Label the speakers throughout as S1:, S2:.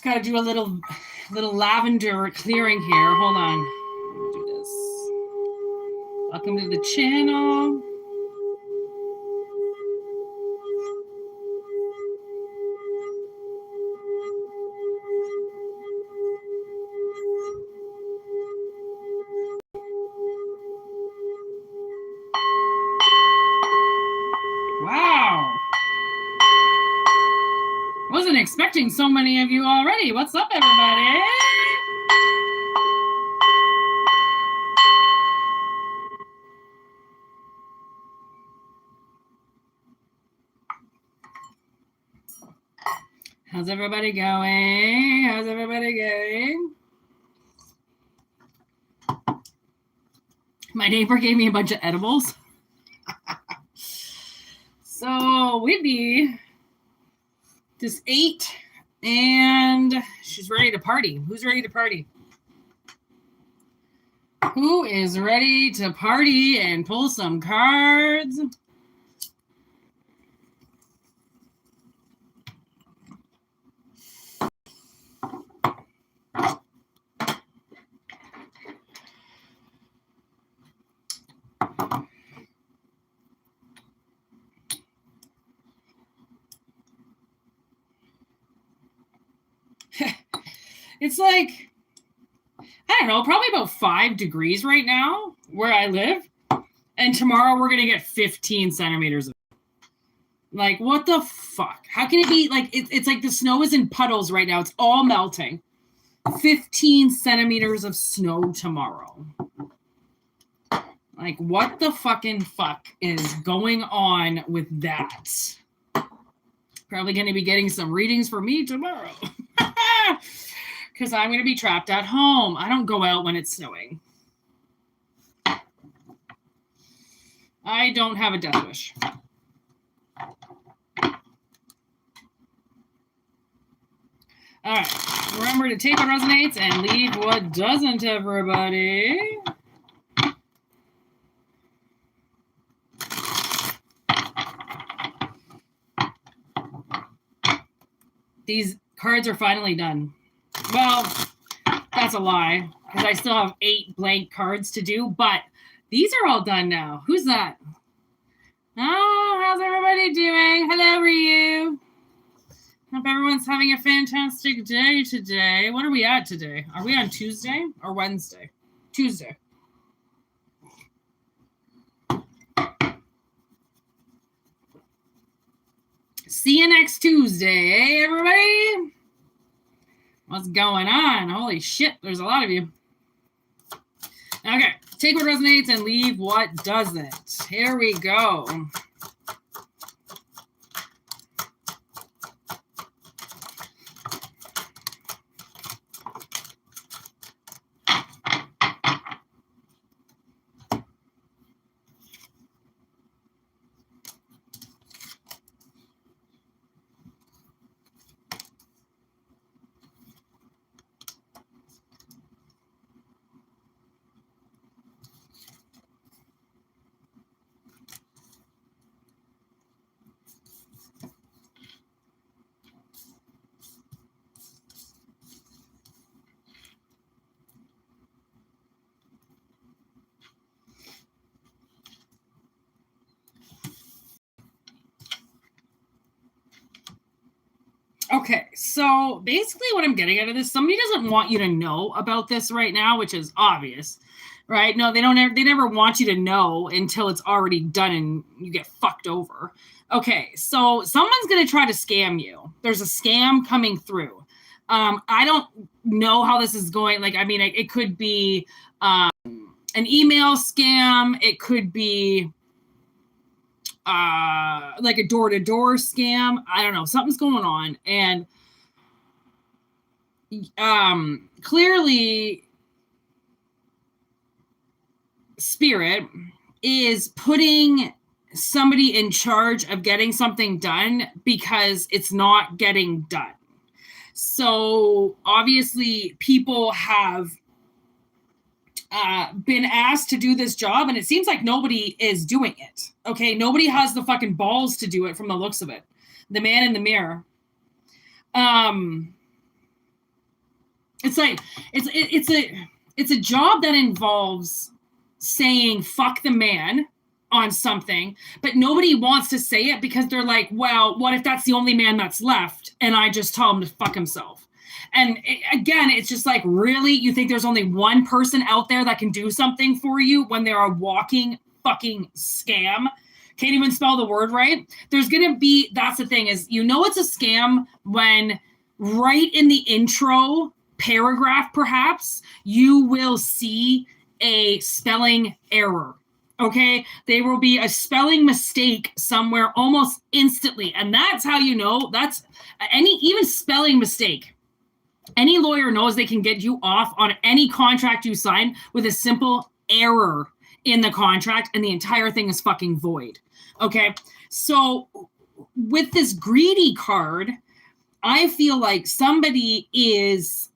S1: Just got to do a little lavender clearing here. Hold on. Let me do this. Welcome to the channel. Wow. Wasn't expecting so many of you already. What's up, everybody? How's everybody going? How's everybody going? My neighbor gave me a bunch of edibles. So Whitney just ate and she's ready to party. Who's ready to party? Who is ready to party and pull some cards? It's like, I don't know, probably about 5 degrees right now where I live. And tomorrow we're going to get 15 centimeters of it. Like, what the fuck? How can it be like, it's like the snow is in puddles right now. It's all melting. 15 centimeters of snow tomorrow. Like, what the fucking fuck is going on with that? Probably going to be getting some readings for me tomorrow. Because I'm going to be trapped at home. I don't go out when it's snowing. I don't have a death wish. All right. Remember to take what resonates and leave what doesn't, everybody. These cards are finally done. Well, that's a lie, because I still have 8 blank cards to do, but these are all done now. Who's that? Oh, how's everybody doing? Hello, Ryu. Hope everyone's having a fantastic day today. What are we at today? Are we on Tuesday or Wednesday? Tuesday. See you next Tuesday, eh, everybody? What's going on? Holy shit, there's a lot of you. Okay, take what resonates and leave what doesn't. Here we go. Okay, so basically what I'm getting out of this, somebody doesn't want you to know about this right now, which is obvious, right? No, they never want you to know until it's already done and you get fucked over. Okay, so someone's going to try to scam you. There's a scam coming through. I don't know how this is going. Like, I mean, it could be an email scam. It could be like a door-to-door scam. I don't know. Something's going on. And clearly Spirit is putting somebody in charge of getting something done because it's not getting done. So obviously people have been asked to do this job, and it seems like nobody is doing it. Okay, nobody has the fucking balls to do it from the looks of it. The man in the mirror. It's like it's a job that involves saying fuck the man on something, but nobody wants to say it because they're like, well, what if that's the only man that's left and I just tell him to fuck himself? And again, it's just like, really? You think there's only one person out there that can do something for you when they're a walking fucking scam? Can't even spell the word right. There's going to be, that's the thing is, you know, it's a scam when right in the intro paragraph, perhaps, you will see a spelling error. Okay, there will be a spelling mistake somewhere almost instantly. And that's how you know, that's even spelling mistake. Any lawyer knows they can get you off on any contract you sign with a simple error in the contract, and the entire thing is fucking void. Okay, so with this greedy card, I feel like somebody is,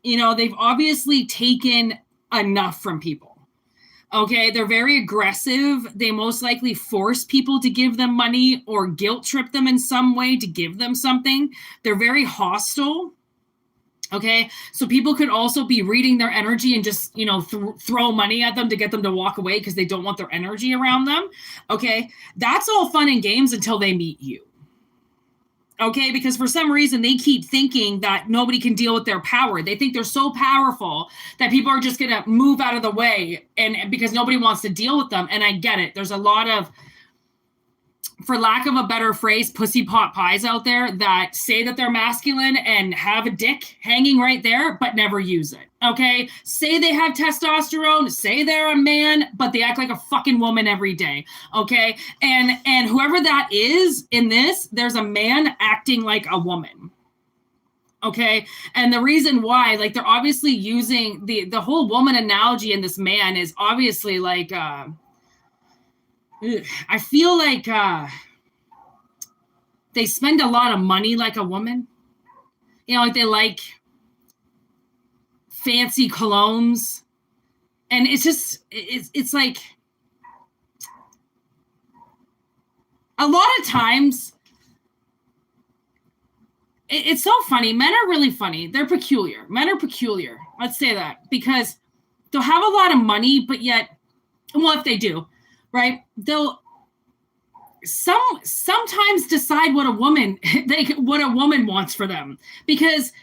S1: you know, they've obviously taken enough from people. Okay, they're very aggressive. They most likely force people to give them money or guilt trip them in some way to give them something. They're very hostile. Okay, so people could also be reading their energy and just, you know, throw money at them to get them to walk away because they don't want their energy around them. Okay, that's all fun and games until they meet you. Okay, because for some reason they keep thinking that nobody can deal with their power. They think they're so powerful that people are just going to move out of the way, and because nobody wants to deal with them. And I get it. There's a lot of, for lack of a better phrase, pussy pot pies out there that say that they're masculine and have a dick hanging right there, but never use it. Okay, say they have testosterone, say they're a man, but they act like a fucking woman every day. Okay, and whoever that is in this, there's a man acting like a woman. Okay, and the reason why, like, they're obviously using the whole woman analogy in this man is obviously like, I feel like they spend a lot of money like a woman. You know, like they like fancy colognes. And it's just, it's like, a lot of times, it's so funny. Men are really funny. They're peculiar. Men are peculiar. Let's say that. Because they'll have a lot of money, but yet, well, if they do, right, they'll sometimes decide what a woman wants for them, because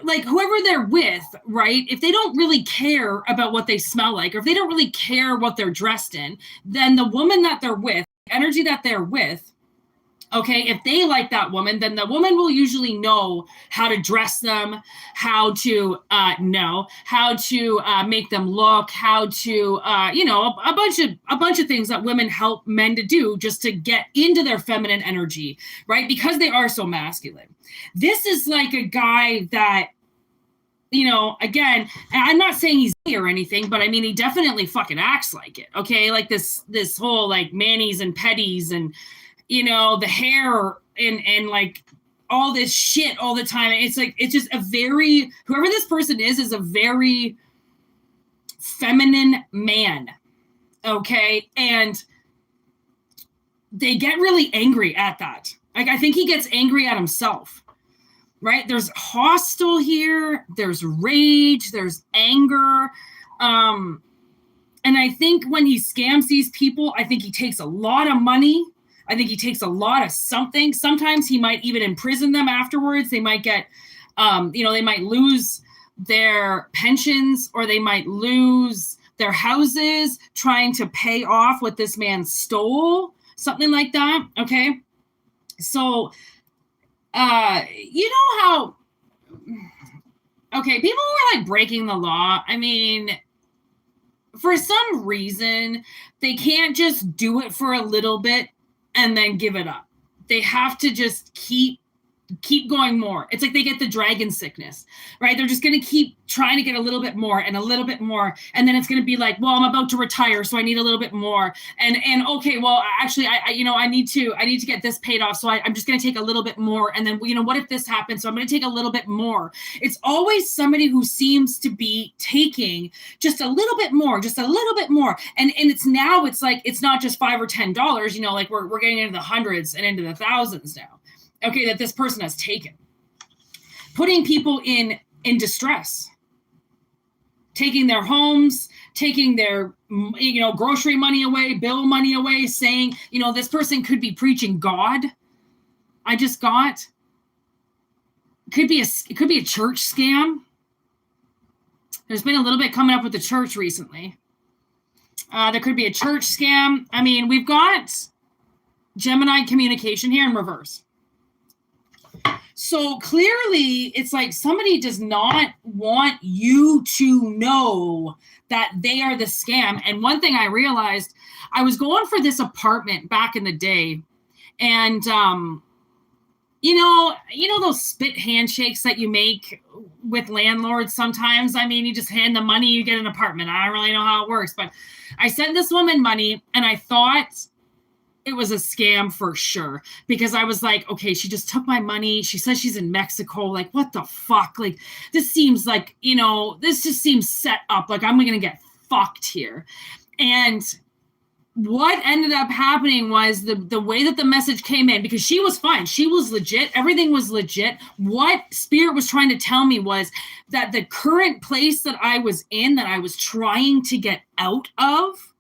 S1: like whoever they're with, right, if they don't really care about what they smell like, or if they don't really care what they're dressed in, then the woman that they're with, the energy that they're with, okay, if they like that woman, then the woman will usually know how to dress them, how to make them look, how to, a bunch of things that women help men to do just to get into their feminine energy, right? Because they are so masculine. This is like a guy that, you know, again, I'm not saying he's gay or anything, but I mean, he definitely fucking acts like it, okay? Like this whole like manis and petties and, you know, the hair and like all this shit all the time. It's like, it's just a very, whoever this person is a very feminine man. Okay. And they get really angry at that. Like, I think he gets angry at himself, right? There's hostile here. There's rage. There's anger. And I think when he scams these people, I think he takes a lot of money. I think he takes a lot of something. Sometimes he might even imprison them afterwards. They might get, they might lose their pensions, or they might lose their houses trying to pay off what this man stole, something like that. Okay. So, you know how, okay, people who are like breaking the law, I mean, for some reason, they can't just do it for a little bit and then give it up. They have to just keep going more. It's like they get the dragon sickness, right? They're just going to keep trying to get a little bit more and a little bit more. And then it's going to be like, well, I'm about to retire, so I need a little bit more. And okay, well, actually, I need to get this paid off. So I'm just going to take a little bit more. And then, you know, what if this happens? So I'm going to take a little bit more. It's always somebody who seems to be taking just a little bit more, just a little bit more. And it's like, it's not just $5 or $10, you know, like we're getting into the hundreds and into the thousands now. Okay, that this person has taken. Putting people in in distress, taking their homes, taking their, grocery money away, bill money away, saying, this person could be preaching God. I just got. It could be a church scam. There's been a little bit coming up with the church recently. There could be a church scam. I mean, we've got Gemini communication here in reverse. So clearly, it's like somebody does not want you to know that they are the scam. And one thing I realized, I was going for this apartment back in the day, and those spit handshakes that you make with landlords sometimes. I mean, you just hand the money, you get an apartment. I don't really know how it works, but I sent this woman money, and I thought it was a scam for sure, because I was like, okay, she just took my money. She says she's in Mexico. Like, what the fuck? Like, this seems like, this just seems set up. Like, I'm going to get fucked here. And what ended up happening was the way that the message came in, because she was fine. She was legit. Everything was legit. What Spirit was trying to tell me was that the current place that I was in, that I was trying to get out of,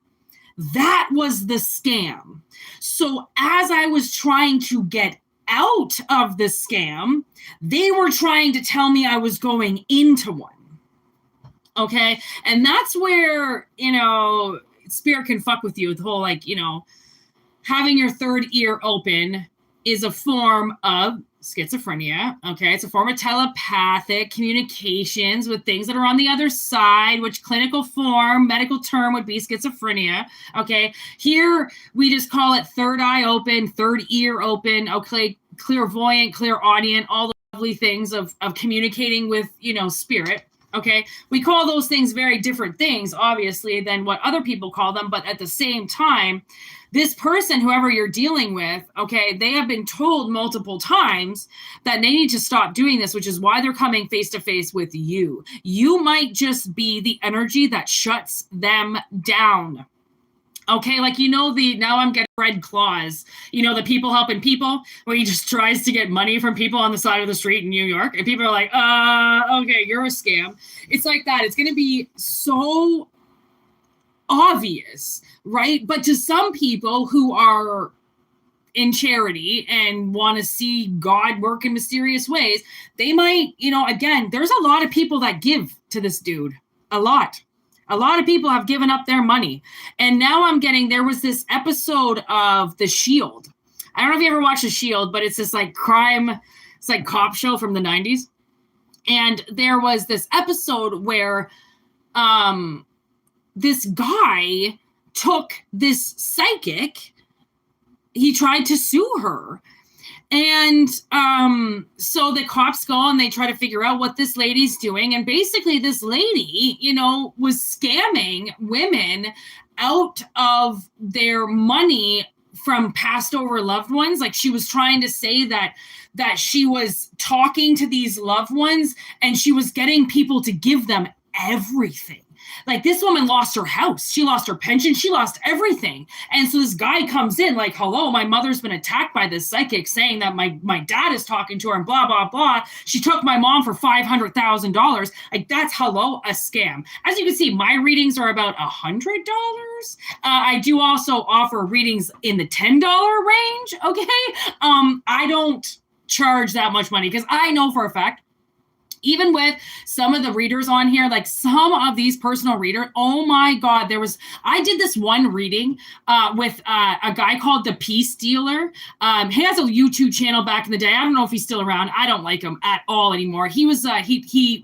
S1: that was the scam. So as I was trying to get out of the scam, they were trying to tell me I was going into one. Okay. And that's where, Spirit can fuck with you. The whole, having your third ear open is a form of schizophrenia. Okay. It's a form of telepathic communications with things that are on the other side, which clinical form, medical term would be schizophrenia. Okay. Here we just call it third eye open, third ear open. Okay. Clairvoyant, clairaudient, all the lovely things of communicating with, spirit. Okay. We call those things very different things, obviously, than what other people call them. But at the same time, this person, whoever you're dealing with, okay, they have been told multiple times that they need to stop doing this, which is why they're coming face to face with you. You might just be the energy that shuts them down. Okay, now I'm getting red claws, the people helping people, where he just tries to get money from people on the side of the street in New York, and people are like, okay, you're a scam. It's like that. It's going to be so obvious, right? But to some people who are in charity and want to see God work in mysterious ways, they might, again, there's a lot of people that give to this dude. A lot of people have given up their money. And now there was this episode of The Shield. I don't know if you ever watched The Shield, but it's this cop show from the 90s. And there was this episode where this guy took this psychic. He tried to sue her. And so the cops go and they try to figure out what this lady's doing. And basically this lady, was scamming women out of their money from passed over loved ones. Like, she was trying to say that she was talking to these loved ones and she was getting people to give them everything. Like, this woman lost her house. She lost her pension. She lost everything. And so this guy comes in like, hello, my mother's been attacked by this psychic saying that my dad is talking to her and blah, blah, blah. She took my mom for $500,000. Like, that's a scam. As you can see, my readings are about $100. I do also offer readings in the $10 range. Okay. I don't charge that much money because I know for a fact, even with some of the readers on here, like some of these personal readers, oh my God, I did this one reading with a guy called The Peace Dealer. He has a YouTube channel back in the day. I don't know if he's still around. I don't like him at all anymore. He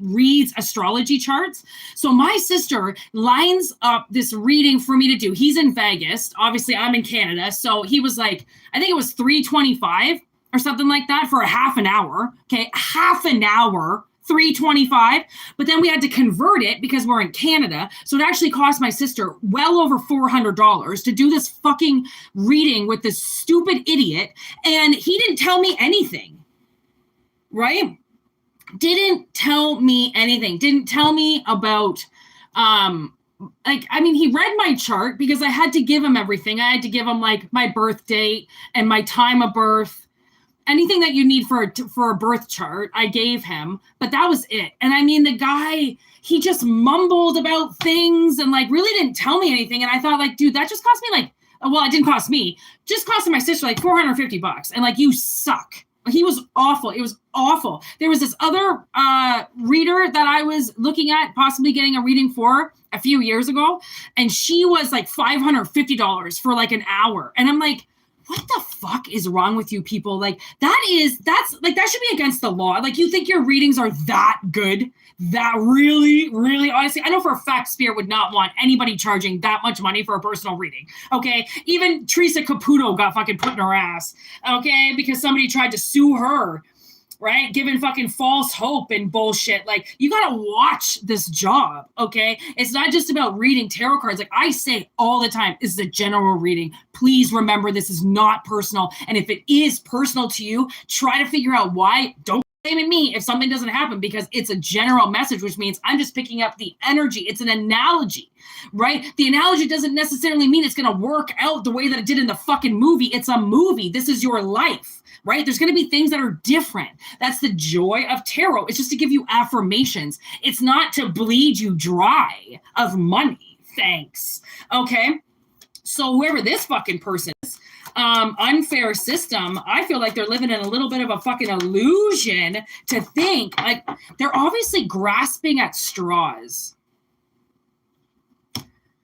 S1: reads astrology charts. So my sister lines up this reading for me to do. He's in Vegas. Obviously, I'm in Canada. So he was like, I think it was $325 or something like that for a half an hour. Okay, half an hour. $325, but then we had to convert it because we're in Canada. So it actually cost my sister well over $400 to do this fucking reading with this stupid idiot. And he didn't tell me anything, right? Didn't tell me anything. Didn't tell me about, he read my chart because I had to give him everything. I had to give him like my birth date and my time of birth anything that you need for a birth chart, I gave him, but that was it. And I mean, the guy, he just mumbled about things and like really didn't tell me anything. And I thought like, dude, that just cost me like, well, it didn't cost me, just costed my sister like $450. And like, you suck. He was awful. It was awful. There was this other reader that I was looking at possibly getting a reading for a few years ago. And she was like $550 for like an hour. And I'm like, what the fuck is wrong with you people? Like that should be against the law. Like you think your readings are that good? That really, really, honestly, I know for a fact Spirit would not want anybody charging that much money for a personal reading. Okay. Even Teresa Caputo got fucking put in her ass. Okay. Because somebody tried to sue her, right? Giving fucking false hope and bullshit. Like you got to watch this job. Okay. It's not just about reading tarot cards. Like I say all the time, this is a general reading. Please remember this is not personal. And if it is personal to you, try to figure out why. Don't blame me if something doesn't happen, because it's a general message, which means I'm just picking up the energy. It's an analogy, right? The analogy doesn't necessarily mean it's going to work out the way that it did in the fucking movie. It's a movie. This is your life, right? There's going to be things that are different. That's the joy of tarot. It's just to give you affirmations. It's not to bleed you dry of money. Thanks. Okay. So whoever this fucking person is, unfair system, I feel like they're living in a little bit of a fucking illusion to think like they're obviously grasping at straws.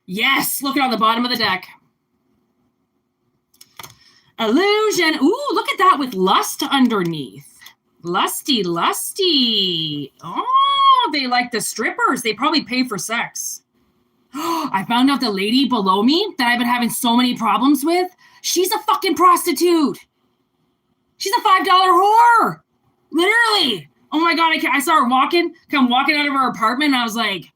S1: Yes, look at on the bottom of the deck. Illusion. Ooh, look at that with lust underneath. Lusty, lusty. Oh, they like the strippers. They probably pay for sex. I found out the lady below me that I've been having so many problems with, she's a fucking prostitute. She's a $5 whore. Literally. Oh my God. I saw her come walking out of her apartment. And I was like,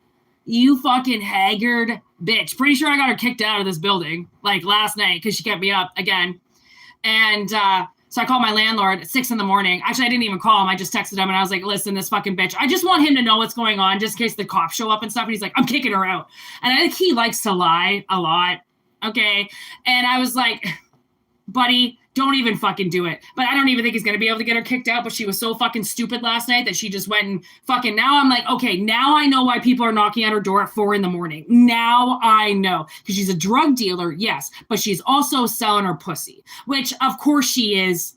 S1: you fucking haggard bitch. Pretty sure I got her kicked out of this building like last night because she kept me up again. And so I called my landlord at 6 a.m. Actually, I didn't even call him. I just texted him and I was like, listen, this fucking bitch, I just want him to know what's going on just in case the cops show up and stuff. And he's like, I'm kicking her out. And I think he likes to lie a lot. Okay. And I was like, buddy, don't even fucking do it. But I don't even think he's going to be able to get her kicked out. But she was so fucking stupid last night that she just went and fucking, now I'm like, okay, now I know why people are knocking at her door at 4 a.m. Now I know. Because she's a drug dealer, yes. But she's also selling her pussy, which of course she is.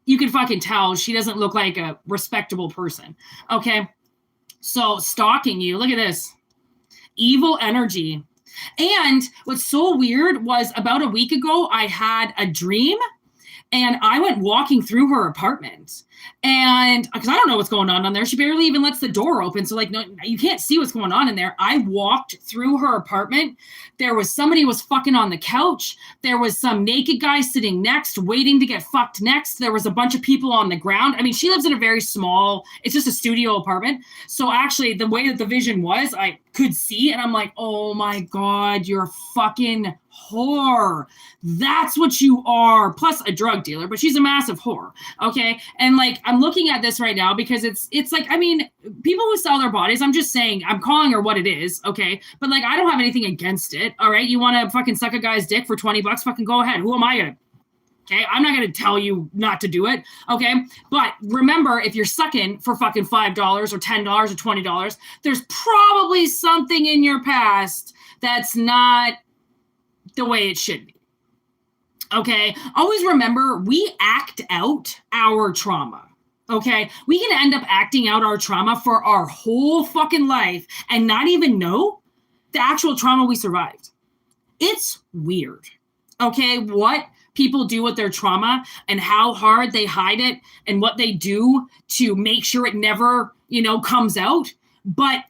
S1: You can fucking tell she doesn't look like a respectable person. Okay. So stalking you, look at this. Evil energy. And what's so weird was about a week ago, I had a dream and I went walking through her apartment and because I don't know what's going on there. She barely even lets the door open. So like, no, you can't see what's going on in there. I walked through her apartment. There was somebody was fucking on the couch. There was some naked guy sitting next, waiting to get fucked next. There was a bunch of people on the ground. I mean, she lives in a very small, it's just a studio apartment. So actually the way that the vision was, I could see and I'm like, oh my God, you're a fucking whore. That's what you are. Plus a drug dealer, but she's a massive whore. Okay. And like, I'm looking at this right now because it's like, I mean, people who sell their bodies, I'm just saying, I'm calling her what it is. Okay. But like, I don't have anything against it. All right. You want to fucking suck a guy's dick for $20? Fucking go ahead. Who am I gonna? Okay. I'm not going to tell you not to do it. Okay. But remember, if you're sucking for fucking $5 or $10 or $20, there's probably something in your past that's not the way it should be. Okay. Always remember, we act out our trauma. Okay. We can end up acting out our trauma for our whole fucking life and not even know the actual trauma we survived. It's weird. Okay. What people do with their trauma and how hard they hide it and what they do to make sure it never, comes out. But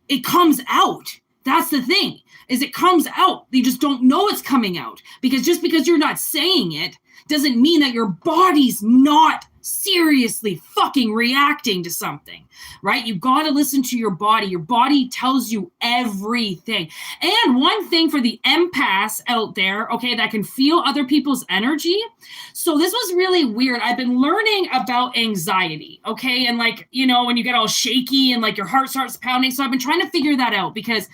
S1: it comes out. That's the thing, is it comes out. You just don't know it's coming out because just because you're not saying it doesn't mean that your body's not seriously fucking reacting to something, right? You got to listen to your body. Your body tells you everything. And one thing for the empaths out there, okay, that can feel other people's energy. So this was really weird. I've been learning about anxiety, okay? And like, when you get all shaky and like your heart starts pounding. So I've been trying to figure that out because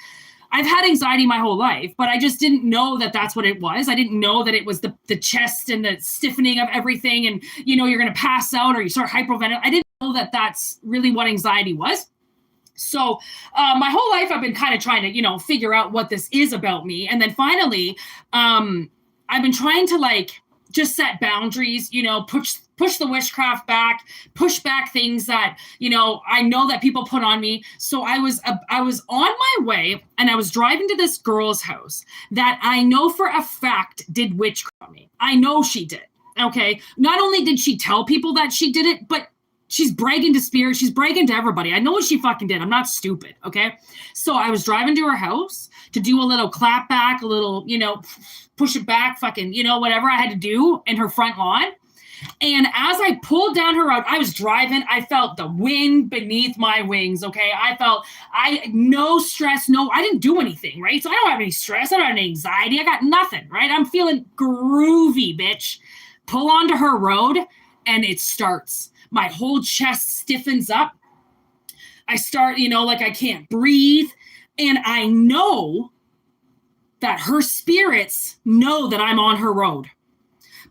S1: I've had anxiety my whole life, but I just didn't know that that's what it was. I didn't know that it was the chest and the stiffening of everything. And, you know, you're going to pass out or you start hyperventilating. I didn't know that that's really what anxiety was. So my whole life, I've been kind of trying to, you know, figure out what this is about me. And then finally, I've been trying to like just set boundaries, you know, push the witchcraft back, push back things that, you know that people put on me. So I was on my way and I was driving to this girl's house that I know for a fact did witchcraft on me. I know she did. Okay. Not only did she tell people that she did it, but she's bragging to spirit. She's bragging to everybody. I know what she fucking did. I'm not stupid. Okay. So I was driving to her house to do a little clap back, a little, you know, push it back, fucking, you know, whatever I had to do in her front lawn. And as I pulled down her road, I was driving. I felt the wind beneath my wings. Okay. No stress. No, I didn't do anything. Right. So I don't have any stress. I don't have any anxiety. I got nothing. Right. I'm feeling groovy, bitch. Pull onto her road and it starts. My whole chest stiffens up. I start, you know, like I can't breathe. And I know that her spirits know that I'm on her road.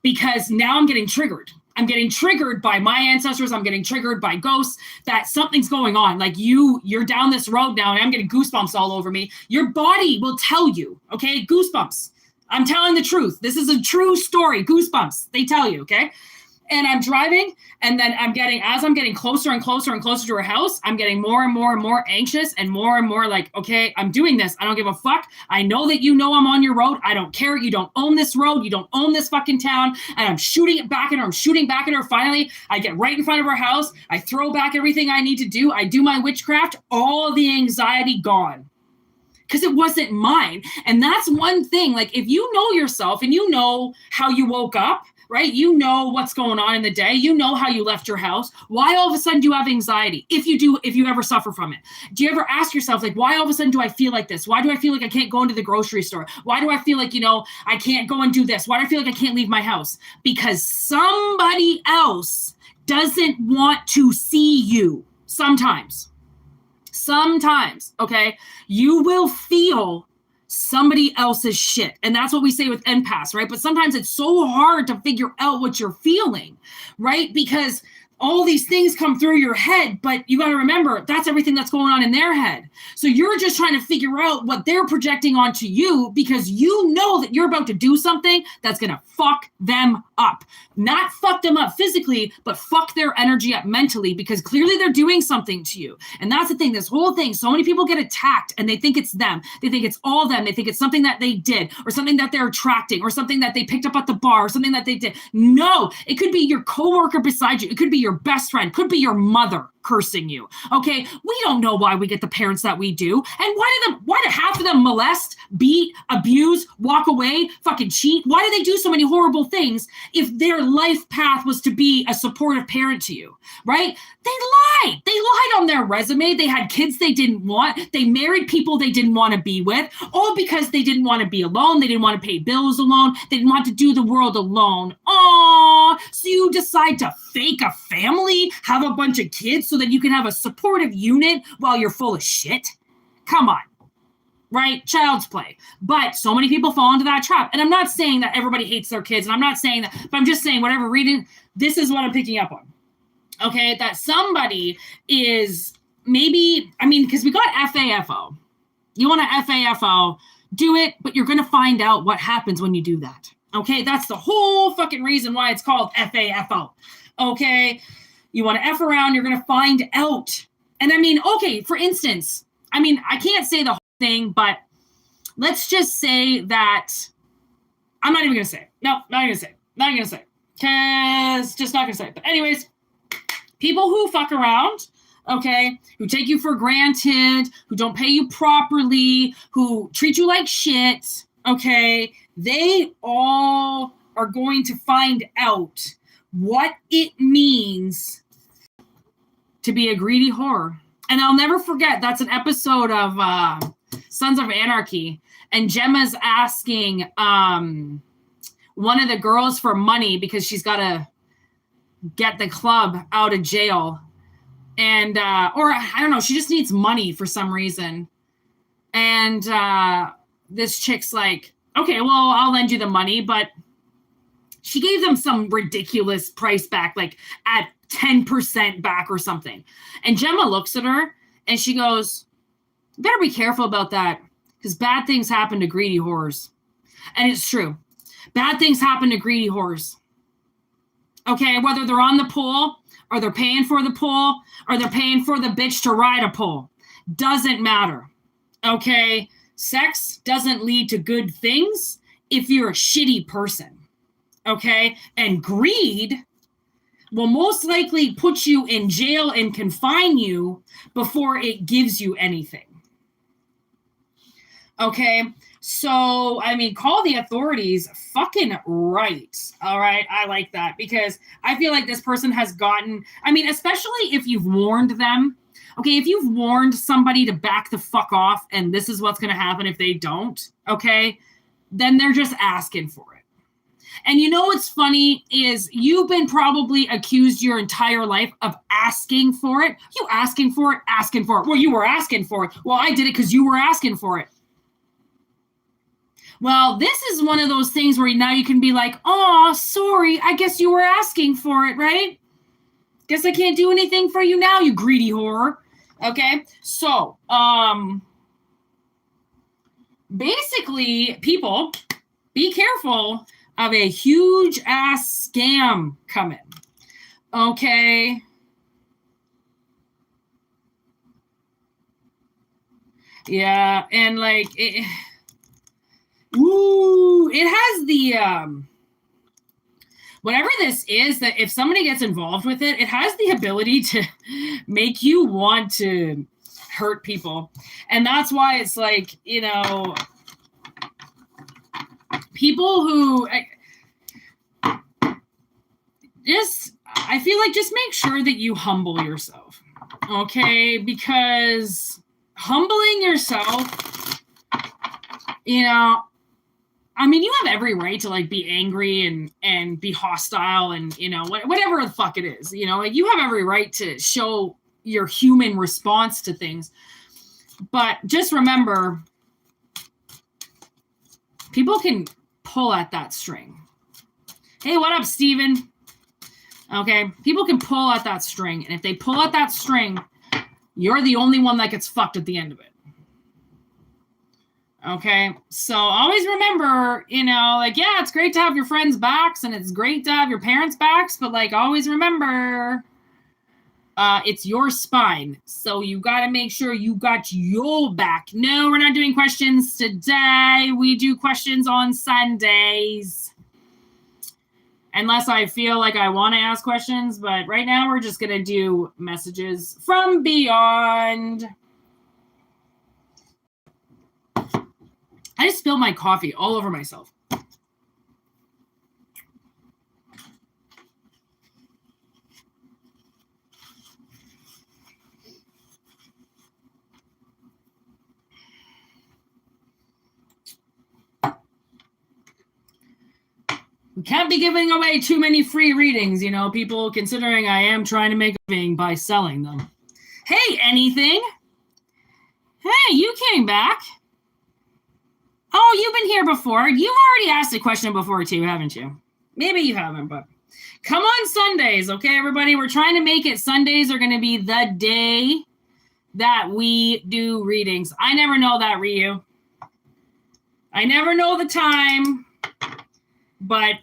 S1: Because now I'm getting triggered. I'm getting triggered by my ancestors. I'm getting triggered by ghosts that something's going on. Like you're down this road now and I'm getting goosebumps all over me. Your body will tell you, okay? Goosebumps. I'm telling the truth. This is a true story. Goosebumps. They tell you, okay? And I'm driving, and then as I'm getting closer and closer and closer to her house, I'm getting more and more and more anxious and more like, okay, I'm doing this. I don't give a fuck. I know that you know I'm on your road. I don't care. You don't own this road. You don't own this fucking town. And I'm shooting it back at her. I'm shooting back at her. Finally, I get right in front of her house. I throw back everything I need to do. I do my witchcraft. All the anxiety gone. Because it wasn't mine. And that's one thing. Like, if you know yourself and you know how you woke up, right? You know what's going on in the day. You know how you left your house. Why all of a sudden do you have anxiety? If you ever suffer from it, do you ever ask yourself, like, why all of a sudden do I feel like this? Why do I feel like I can't go into the grocery store? Why do I feel like, you know, I can't go and do this? Why do I feel like I can't leave my house? Because somebody else doesn't want to see you sometimes. Sometimes, okay? You will feel somebody else's shit. And that's what we say with empaths, right? But sometimes it's so hard to figure out what you're feeling, right? Because all these things come through your head, but you got to remember that's everything that's going on in their head. So you're just trying to figure out what they're projecting onto you because you know that you're about to do something that's going to fuck them up. Not fuck them up physically, but fuck their energy up mentally because clearly they're doing something to you. And that's the thing, this whole thing, so many people get attacked and they think it's them. They think it's all them. They think it's something that they did or something that they're attracting or something that they picked up at the bar or something that they did. No, it could be your coworker beside you. It could be your best friend, could be your mother cursing you. Okay, we don't know why we get the parents that we do, and why do half of them molest, beat, abuse, walk away, fucking cheat? Why do they do so many horrible things if their life path was to be a supportive parent to you? Right? They lied. They lied on their resume. They had kids they didn't want. They married people they didn't want to be with, all because they didn't want to be alone. They didn't want to pay bills alone. They didn't want to do the world alone. Aww. So you decide to fake a family, have a bunch of kids so that you can have a supportive unit while you're full of shit? Come on. Right? Child's play. But so many people fall into that trap. And I'm not saying that everybody hates their kids. And I'm not saying that, but I'm just saying whatever reading, this is what I'm picking up on. Okay? That somebody is maybe, because we got FAFO. You want to FAFO, do it, but you're going to find out what happens when you do that. Okay? That's the whole fucking reason why it's called FAFO. Okay? You want to F around, you're going to find out. And okay, for instance, I can't say the whole thing, but let's just say that I'm not even going to say it. No, not even going to say it. Not even going to say it. Because just not going to say it. But anyways, people who fuck around, okay, who take you for granted, who don't pay you properly, who treat you like shit, okay, they all are going to find out what it means to be a greedy whore. And I'll never forget, that's an episode of Sons of Anarchy. And Gemma's asking one of the girls for money because she's got to get the club out of jail. And, or I don't know, she just needs money for some reason. And this chick's like, okay, well, I'll lend you the money, but she gave them some ridiculous price back, like at 10% back or something. And Gemma looks at her and she goes, better be careful about that, because bad things happen to greedy whores. And it's true. Bad things happen to greedy whores. Okay, whether they're on the pole or they're paying for the pole or they're paying for the bitch to ride a pole. Doesn't matter. Okay, sex doesn't lead to good things if you're a shitty person. Okay, and greed will most likely put you in jail and confine you before it gives you anything. Okay, so, I mean, call the authorities fucking right. All right, I like that, because I feel like this person has gotten, I mean, especially if you've warned them. Okay, if you've warned somebody to back the fuck off and this is what's going to happen if they don't, okay, then they're just asking for it. And you know what's funny is you've been probably accused your entire life of asking for it. You asking for it, asking for it. Well, you were asking for it. Well, I did it because you were asking for it. Well, this is one of those things where now you can be like, oh, sorry, I guess you were asking for it, right? Guess I can't do anything for you now, you greedy whore. Okay, so, basically, people, be careful of a huge ass scam coming. Okay. Yeah, and like, it has the, whatever this is, that if somebody gets involved with it, it has the ability to make you want to hurt people. And that's why it's like, you know, people who I feel like just make sure that you humble yourself. Okay? Because humbling yourself, you know, I mean, you have every right to like be angry and be hostile and, you know, whatever the fuck it is, you know, like you have every right to show your human response to things. But just remember, people can pull at that string. Hey, what up, Steven? Okay, people can pull at that string. And if they pull at that string, you're the only one that gets fucked at the end of it. Okay, so always remember, you know, like, yeah, it's great to have your friends' backs and it's great to have your parents' backs, but like, always remember, it's your spine. So you got to make sure you got your back. No, we're not doing questions today. We do questions on Sundays. Unless I feel like I want to ask questions, but right now we're just going to do messages from beyond. I just spilled my coffee all over myself. We can't be giving away too many free readings, you know, people, considering I am trying to make a living by selling them. Hey, anything? Hey, you came back. Oh, you've been here before. You've already asked a question before too, haven't you? Maybe you haven't, but come on Sundays, okay, everybody? We're trying to make it. Sundays are going to be the day that we do readings. I never know that, Ryu. I never know the time, but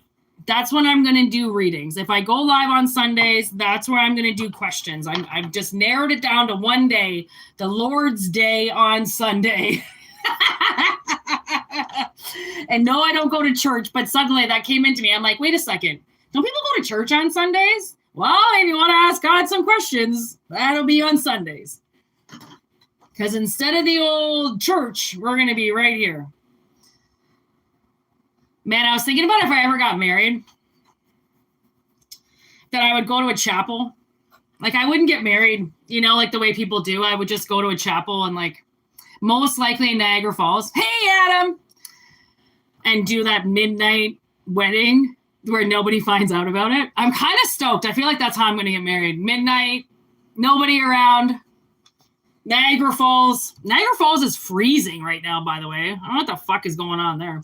S1: that's when I'm going to do readings. If I go live on Sundays, that's where I'm going to do questions. I've just narrowed it down to one day, the Lord's Day on Sunday. And no, I don't go to church, but suddenly that came into me. I'm like, wait a second. Don't people go to church on Sundays? Well, if you want to ask God some questions, that'll be on Sundays. Because instead of the old church, we're going to be right here. Man, I was thinking about if I ever got married, that I would go to a chapel. Like, I wouldn't get married, you know, like the way people do. I would just go to a chapel and, like, most likely in Niagara Falls. Hey, Adam! And do that midnight wedding where nobody finds out about it. I'm kind of stoked. I feel like that's how I'm going to get married. Midnight, nobody around. Niagara Falls. Niagara Falls is freezing right now, by the way. I don't know what the fuck is going on there.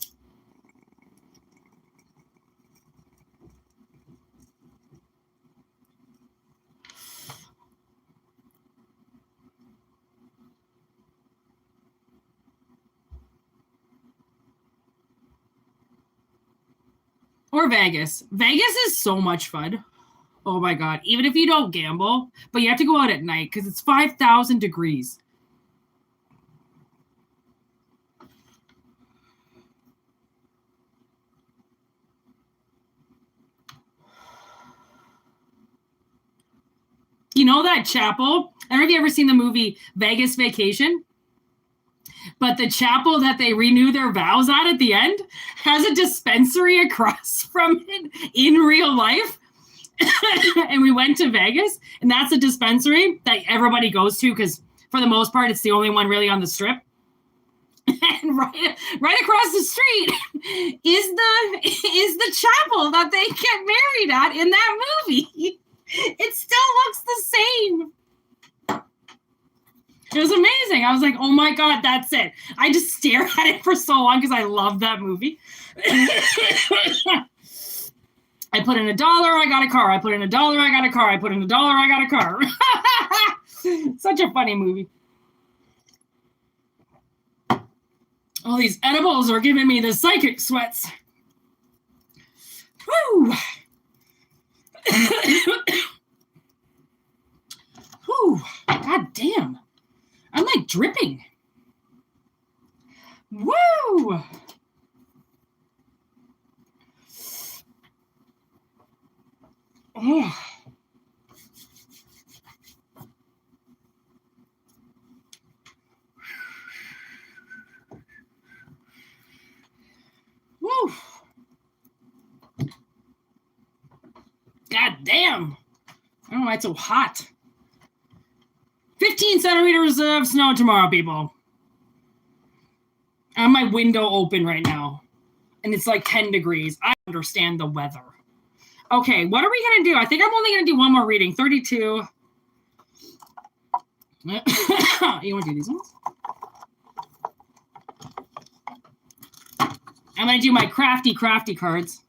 S1: Or Vegas. Vegas is so much fun. Oh my God. Even if you don't gamble, but you have to go out at night because it's 5,000 degrees. You know that chapel? I don't know if you ever seen the movie Vegas Vacation, but the chapel that they renew their vows at the end has a dispensary across from it in real life. And we went to Vegas, and that's a dispensary that everybody goes to because for the most part, it's the only one really on the strip. And right across the street is the chapel that they get married at in that movie. It still looks the same. It was amazing. I was like, oh my God, that's it. I just stared at it for so long because I love that movie. I put in $1, I got a car. I put in $1, I got a car. I put in $1, I got a car. Such a funny movie. All these edibles are giving me the psychic sweats. Woo! Whew, God damn. I'm like dripping. Woo! Oh. Woo! God damn. I don't know why it's so hot. 15 centimeters of snow tomorrow, people. I have my window open right now, and it's like 10 degrees. I understand the weather. Okay, what are we going to do? I think I'm only going to do one more reading. 32. You want to do these ones? I'm going to do my crafty cards.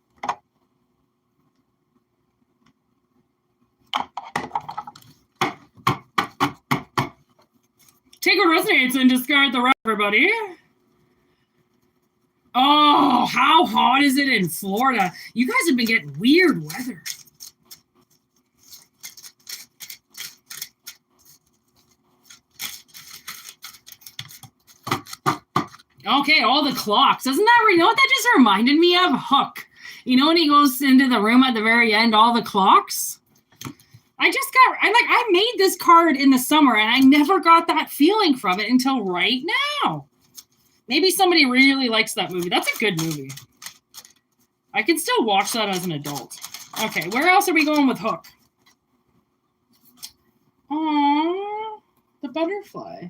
S1: Take what resonates and discard the rest, everybody. Oh, how hot is it in Florida? You guys have been getting weird weather. Okay, all the clocks. Doesn't that, you know what that just reminded me of? Hook. You know when he goes into the room at the very end, all the clocks? I made this card in the summer and I never got that feeling from it until right now. Maybe somebody really likes that movie. That's a good movie. I can still watch that as an adult. Okay, where else are we going with Hook? Aww, the butterfly.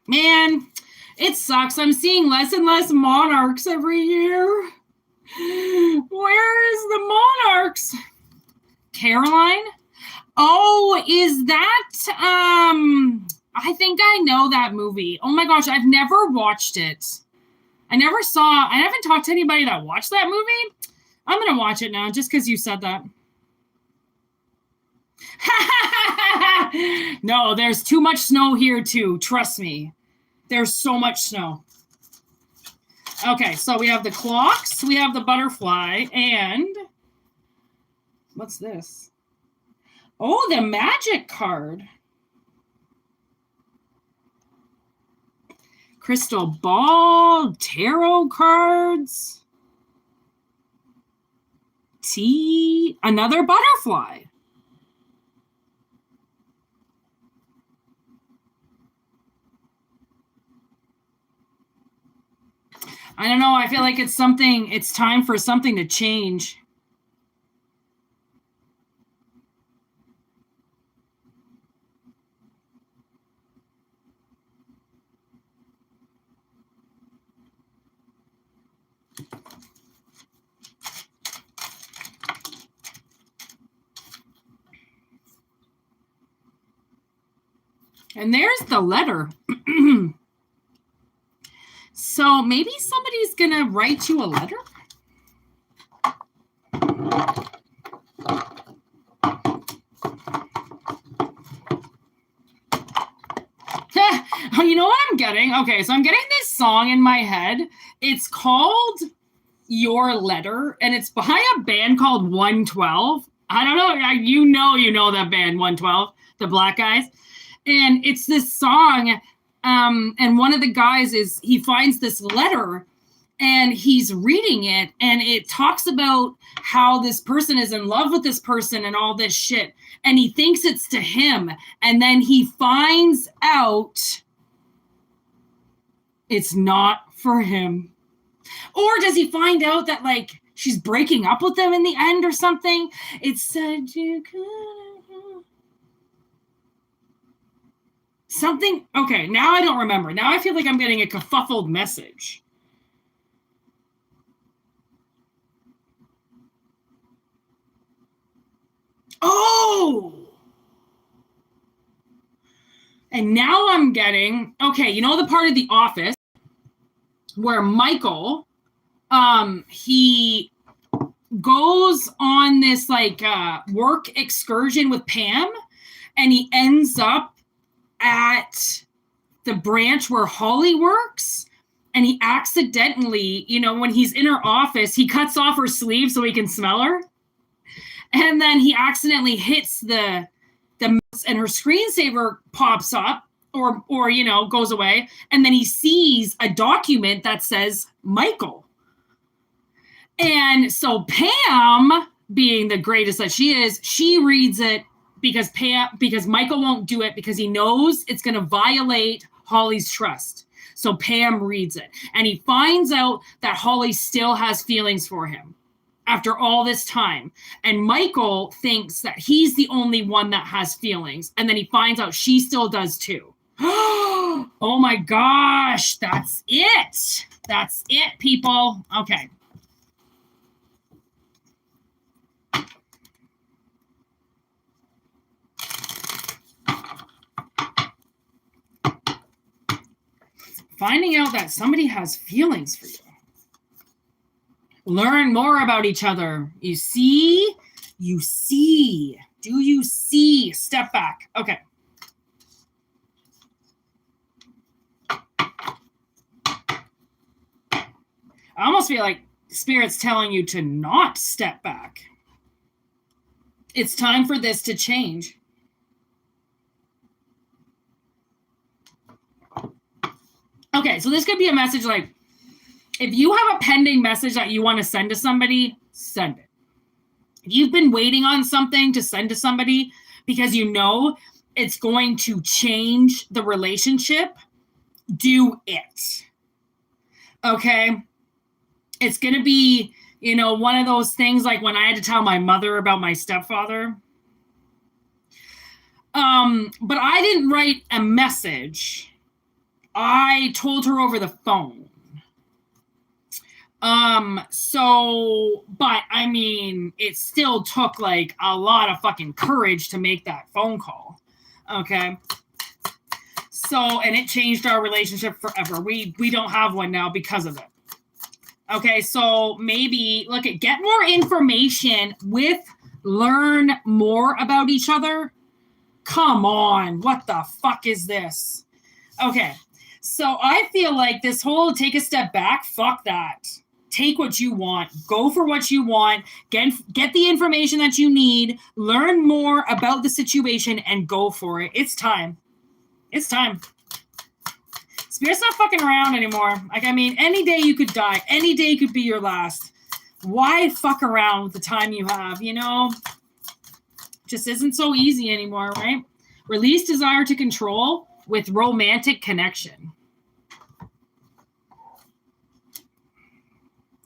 S1: Man, it sucks. I'm seeing less and less monarchs every year. Where is the monarchs? Caroline? Oh, is that I think I know that movie. Oh my gosh, I've never watched it. I haven't talked to anybody that watched that movie. I'm gonna watch it now just because you said that. No, there's too much snow here too. Trust me. There's so much snow. Okay, so we have the clocks, we have the butterfly, and what's this? Oh, the magic card. Crystal ball, tarot cards, tea, another butterfly. I don't know. I feel like it's time for something to change. And there's the letter. So maybe somebody's going to write you a letter. You know what I'm getting? Okay, so I'm getting this song in my head. It's called Your Letter, and it's by a band called 112. I don't know. You know that band 112, the black guys. And it's this song, and one of the guys he finds this letter, and he's reading it, and it talks about how this person is in love with this person and all this shit. And he thinks it's to him. And then he finds out it's not for him. Or does he find out that, like, she's breaking up with him in the end or something? It said you could. Something. Okay, now I don't remember. Now I feel like I'm getting a kerfuffled message. Oh! And now I'm getting, okay, you know the part of The Office where Michael, he goes on this like work excursion with Pam, and he ends up at the branch where Holly works, and he accidentally, when he's in her office, he cuts off her sleeve so he can smell her. And then he accidentally hits the mouse, and her screensaver pops up or goes away. And then he sees a document that says Michael. And so Pam, being the greatest that she is, she reads it because Michael won't do it because he knows it's going to violate Holly's trust. So Pam reads it, and he finds out that Holly still has feelings for him after all this time. And Michael thinks that he's the only one that has feelings. And then he finds out she still does too. Oh my gosh, that's it. That's it, people. Okay. Finding out that somebody has feelings for you. Learn more about each other. You see? Do you see? Step back. Okay. I almost feel like Spirit's telling you to not step back. It's time for this to change. Okay, so this could be a message like, if you have a pending message that you want to send to somebody, send it. If you've been waiting on something to send to somebody because you know it's going to change the relationship, do it. Okay? It's going to be, one of those things like when I had to tell my mother about my stepfather. But I didn't write a message. I told her over the phone. But I mean, it still took like a lot of fucking courage to make that phone call. Okay. So, and it changed our relationship forever. We don't have one now because of it. Okay. So maybe get more information learn more about each other. Come on. What the fuck is this? Okay. So I feel like this whole take a step back, fuck that. Take what you want. Go for what you want. Get the information that you need. Learn more about the situation and go for it. It's time. It's time. Spirit's not fucking around anymore. Like, I mean, any day you could die. Any day could be your last. Why fuck around with the time you have, Just isn't so easy anymore, right? Release desire to control with romantic connection.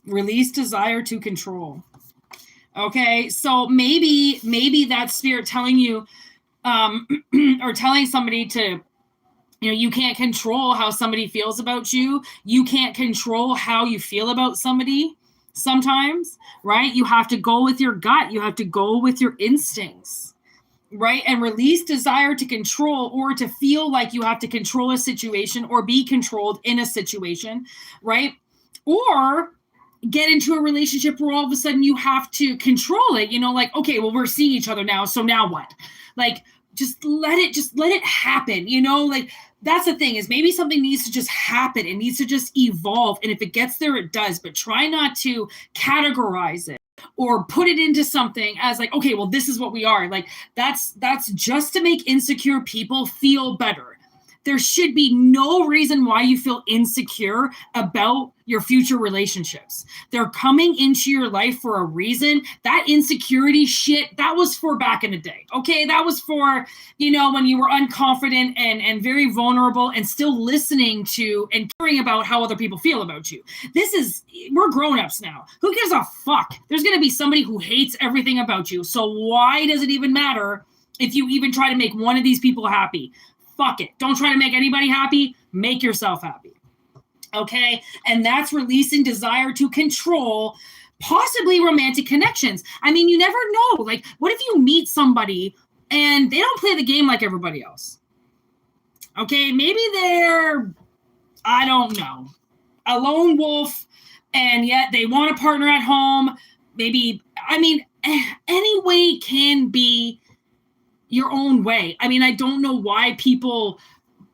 S1: Release desire to control. Okay, so maybe that's Spirit telling you, or telling somebody to, you can't control how somebody feels about you. You can't control how you feel about somebody sometimes, right? You have to go with your gut. You have to go with your instincts. right? And release desire to control or to feel like you have to control a situation or be controlled in a situation, right? Or get into a relationship where all of a sudden you have to control it, like, okay, well, we're seeing each other now, so now what? Like, just let it happen, like, that's the thing, is maybe something needs to just happen. It needs to just evolve. And if it gets there, it does, but try not to categorize it or put it into something as like, okay, well, this is what we are. Like, that's just to make insecure people feel better. There should be no reason why you feel insecure about your future relationships. They're coming into your life for a reason. That insecurity shit, that was for back in the day. Okay, that was for, when you were unconfident and very vulnerable and still listening to and caring about how other people feel about you. We're grown-ups now. Who gives a fuck? There's going to be somebody who hates everything about you. So why does it even matter if you even try to make one of these people happy? Fuck it. Don't try to make anybody happy. Make yourself happy. Okay? And that's releasing desire to control possibly romantic connections. I mean, you never know. Like, what if you meet somebody and they don't play the game like everybody else? Okay? Maybe they're, I don't know, a lone wolf, and yet they want a partner at home. Maybe, any way can be your own way. I mean, I don't know why people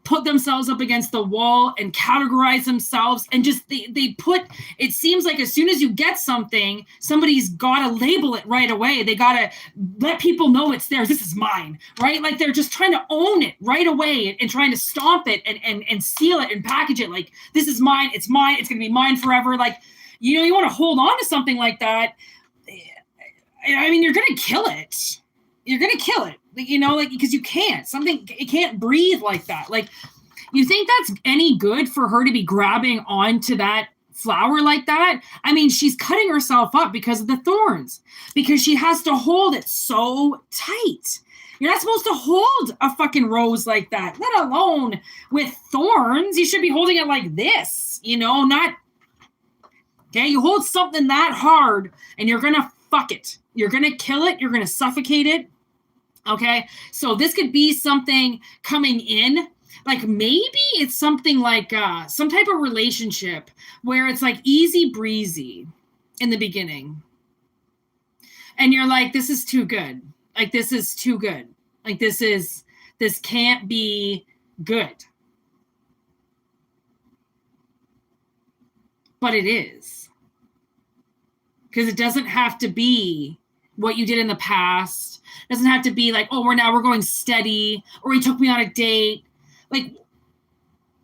S1: put themselves up against the wall and categorize themselves and just they put, it seems like as soon as you get something, somebody's got to label it right away. They got to let people know it's theirs. This is mine, right? Like, they're just trying to own it right away and trying to stomp it and seal it and package it like, this is mine. It's mine. It's going to be mine forever. Like, you want to hold on to something like that. I mean, you're going to kill it. You're going to kill it, because you can't. It can't breathe like that. Like, you think that's any good for her to be grabbing onto that flower like that? I mean, she's cutting herself up because of the thorns, because she has to hold it so tight. You're not supposed to hold a fucking rose like that, let alone with thorns. You should be holding it like this, not, okay? You hold something that hard and you're going to fuck it. You're going to kill it. You're going to suffocate it. Okay. So this could be something coming in, like maybe it's something like some type of relationship where it's like easy breezy in the beginning. And you're like, this is too good. Like, this is too good. Like, this can't be good. But it is. Because it doesn't have to be what you did in the past. It doesn't have to be like, oh, we're going steady, or he took me on a date. Like,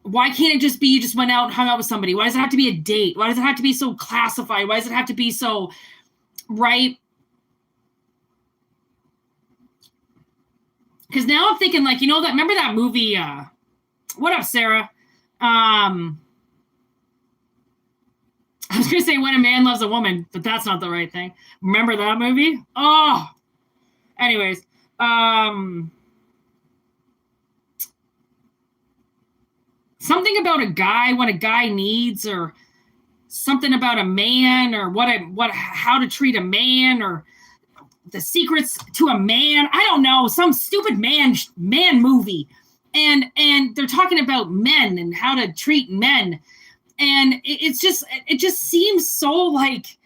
S1: why can't it just be you just went out and hung out with somebody? Why does it have to be a date? Why does it have to be so classified? Why does it have to be so, right? Because now I'm thinking, like, remember that movie, what up, Sarah? I was going to say When a Man Loves a Woman, but that's not the right thing. Remember that movie? Oh, anyways. Something about a guy, what a guy needs, or something about a man, or how to treat a man, or the secrets to a man. I don't know, some stupid man movie. And they're talking about men and how to treat men. And it just seems so like,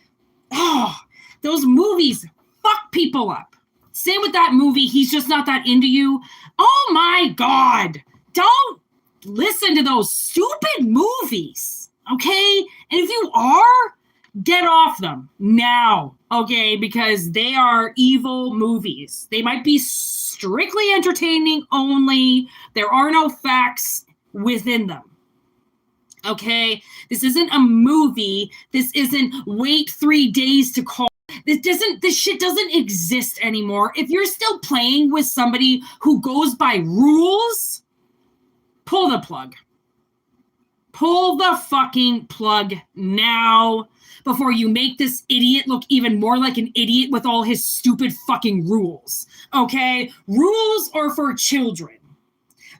S1: oh, those movies fuck people up. Same with that movie, He's Just Not That Into You. Oh my God. Don't listen to those stupid movies, okay? And if you are, get off them now, okay? Because they are evil movies. They might be strictly entertaining only. There are no facts within them. Okay, this isn't a movie. This isn't wait 3 days to call. This shit doesn't exist anymore. If you're still playing with somebody who goes by rules, pull the plug. Pull the fucking plug now before you make this idiot look even more like an idiot with all his stupid fucking rules. Okay, rules are for children.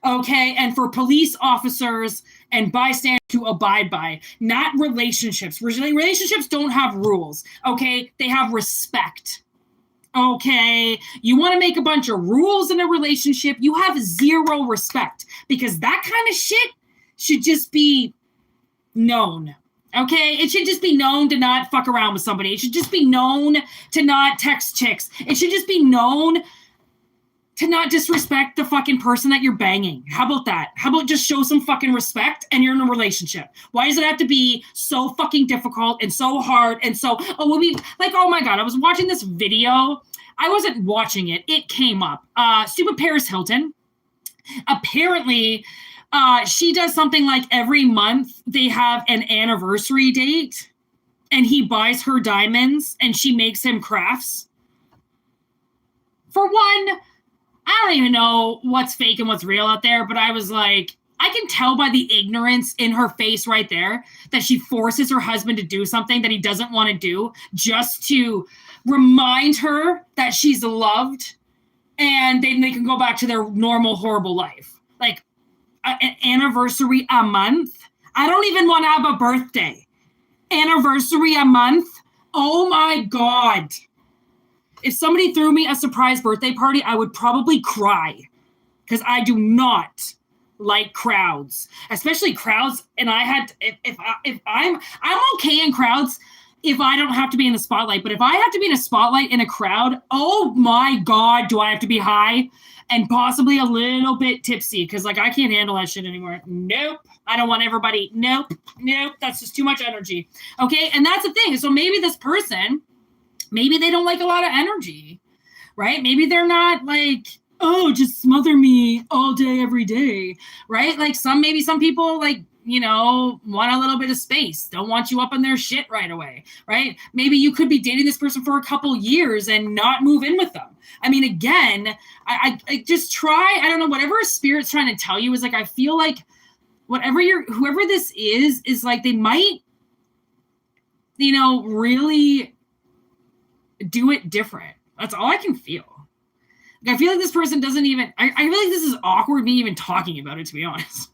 S1: Okay, and for police officers and bystanders to abide by, not relationships. Relationships don't have rules, okay? They have respect, Okay. You want to make a bunch of rules in a relationship. You have zero respect because that kind of shit should just be known. Okay. It should just be known to not fuck around with somebody. It should just be known to not text chicks. It should just be known to not disrespect the fucking person that you're banging. How about that? How about just show some fucking respect and you're in a relationship? Why does it have to be so fucking difficult and so hard and so, oh my God, I was watching this video. I wasn't watching it. It came up. Stupid Paris Hilton. Apparently, she does something like every month they have an anniversary date and he buys her diamonds and she makes him crafts. For one, I don't even know what's fake and what's real out there, but I was like, I can tell by the ignorance in her face right there that she forces her husband to do something that he doesn't want to do just to remind her that she's loved and then they can go back to their normal, horrible life. Like an anniversary a month. I don't even want to have a birthday. Anniversary a month. Oh my God. If somebody threw me a surprise birthday party, I would probably cry because I do not like crowds, especially crowds. And I had, if I'm okay in crowds if I don't have to be in the spotlight, but if I have to be in a spotlight in a crowd, oh my God, do I have to be high and possibly a little bit tipsy? Because like, I can't handle that shit anymore. Nope. I don't want everybody. Nope. That's just too much energy. Okay. And that's the thing. So maybe this person, maybe they don't like a lot of energy, right? Maybe they're not like, oh, just smother me all day, every day, right? Like maybe some people like, want a little bit of space, don't want you up on their shit right away, right? Maybe you could be dating this person for a couple years and not move in with them. I mean, again, I just try, I don't know, whatever spirit's trying to tell you is like, I feel like whoever this is like, they might, really do it different. That's all I can feel. Like, I feel like this person doesn't even, I feel like this is awkward me even talking about it, to be honest.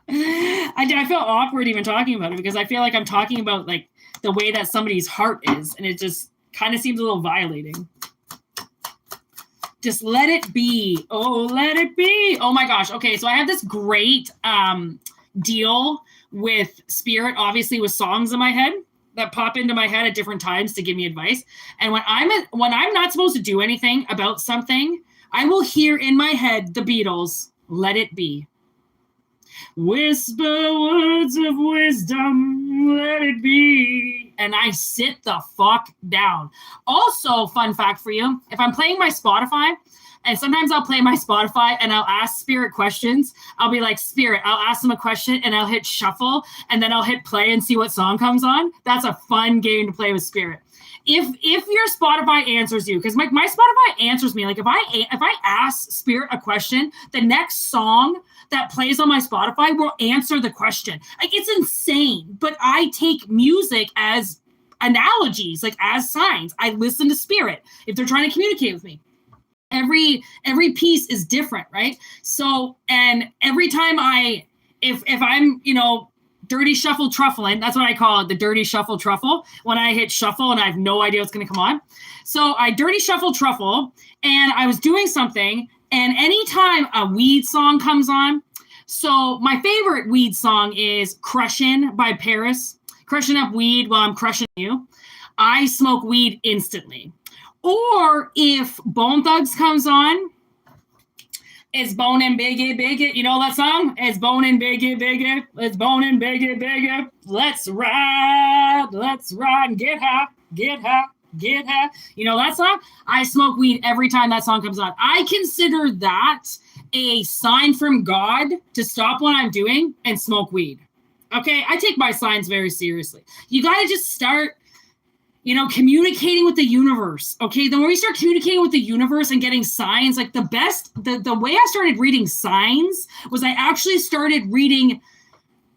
S1: I feel awkward even talking about it because I feel like I'm talking about like the way that somebody's heart is, and it just kind of seems a little violating. Just let it be. Oh, let it be. Oh my gosh. Okay, so I have this great deal with Spirit, obviously with songs in my head that pop into my head at different times to give me advice. And when I'm not supposed to do anything about something, I will hear in my head the Beatles, Let It Be. Whisper words of wisdom, let it be. And I sit the fuck down. Also, fun fact for you, if I'm playing my Spotify, and sometimes I'll play my Spotify and I'll ask Spirit questions. I'll be like, Spirit, I'll ask them a question and I'll hit shuffle and then I'll hit play and see what song comes on. That's a fun game to play with Spirit. If your Spotify answers you, because my Spotify answers me, like if I ask Spirit a question, the next song that plays on my Spotify will answer the question. Like, it's insane, but I take music as analogies, like as signs. I listen to Spirit if they're trying to communicate with me. Every piece is different, right? So, and every time if I'm, dirty shuffle truffling, that's what I call it, the dirty shuffle truffle, when I hit shuffle and I have no idea what's going to come on. So I dirty shuffle truffle and I was doing something, and anytime a weed song comes on, so my favorite weed song is Crushin' by Paris, crushing up weed while I'm crushing you. I smoke weed instantly. Or if Bone Thugs comes on, it's bonin' biggie, biggie. You know that song? It's bonin' biggie, biggie. It's bonin' biggie, biggie. Let's ride, and get high, get high, get high. You know that song? I smoke weed every time that song comes on. I consider that a sign from God to stop what I'm doing and smoke weed. Okay? I take my signs very seriously. You got to just start, communicating with the universe. Okay. The more you start communicating with the universe and getting signs, like the way I started reading signs was I actually started reading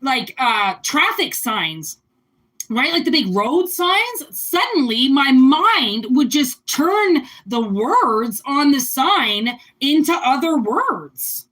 S1: like traffic signs, right? Like the big road signs. Suddenly my mind would just turn the words on the sign into other words.